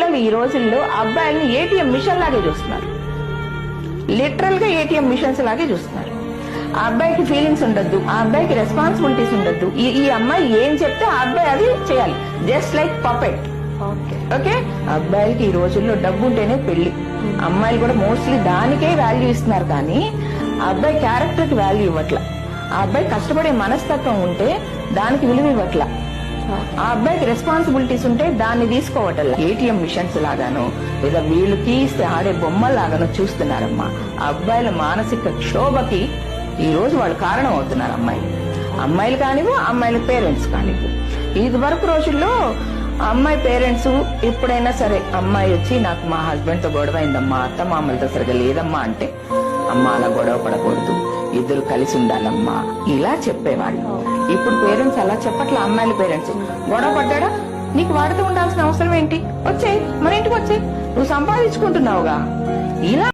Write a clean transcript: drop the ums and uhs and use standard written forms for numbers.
పిల్లలు ఈ రోజుల్లో అబ్బాయిల్ని ఏటీఎం మిషన్ లాగే చూస్తున్నారు. లిటరల్ గా ఏటీఎం మిషన్స్ లాగే చూస్తున్నారు. ఆ అబ్బాయికి ఫీలింగ్స్ ఉండద్దు, ఆ అబ్బాయికి రెస్పాన్సిబిలిటీస్ ఉండద్దు. ఈ అమ్మాయి ఏం చెప్తే ఆ అబ్బాయి అది చేయాలి, జస్ట్ లైక్ పపెట్. ఓకే, అబ్బాయిలకి ఈ రోజుల్లో డబ్బు ఉంటేనే పెళ్లి. అమ్మాయిలు కూడా మోస్ట్లీ దానికే వాల్యూ ఇస్తున్నారు, కానీ ఆ అబ్బాయి క్యారెక్టర్ కి వాల్యూ ఇవ్వట్ల. ఆ అబ్బాయి కష్టపడే మనస్తత్వం ఉంటే దానికి విలువ ఇవ్వట్ల. ఆ అబ్బాయికి రెస్పాన్సిబిలిటీస్ ఉంటే దాన్ని తీసుకోవటం ఏటీఎం మిషన్స్ లాగాను లేదా వీళ్ళు తీస్తే ఆడే బొమ్మల్లాగాను చూస్తున్నారమ్మా. అబ్బాయిల మానసిక క్షోభకి ఈ రోజు వాళ్ళు కారణం అవుతున్నారు. అమ్మాయిలు కానివ్వు, అమ్మాయిల పేరెంట్స్ కానివ్వు. ఇది వరకు రోజుల్లో అమ్మాయి పేరెంట్స్ ఎప్పుడైనా సరే అమ్మాయి వచ్చి నాకు మా హస్బెండ్ తో గొడవ అయిందమ్మా, అత్త మామలతో సరిగా లేదమ్మా అంటే, అమ్మ అలా గొడవ పడకూడదు, ఇద్దరు కలిసి ఉండాలమ్మా ఇలా చెప్పేవాళ్ళు. ఇప్పుడు పేరెంట్స్ అలా చెప్పట్ల. అమ్మాయిల పేరెంట్స్ గొడవ పడ్డా నీకు వాడితో ఉండాల్సిన అవసరం ఏంటి, వచ్చేయి మన ఇంటికి వచ్చేయి, నువ్వు సంపాదించుకుంటున్నావుగా ఇలా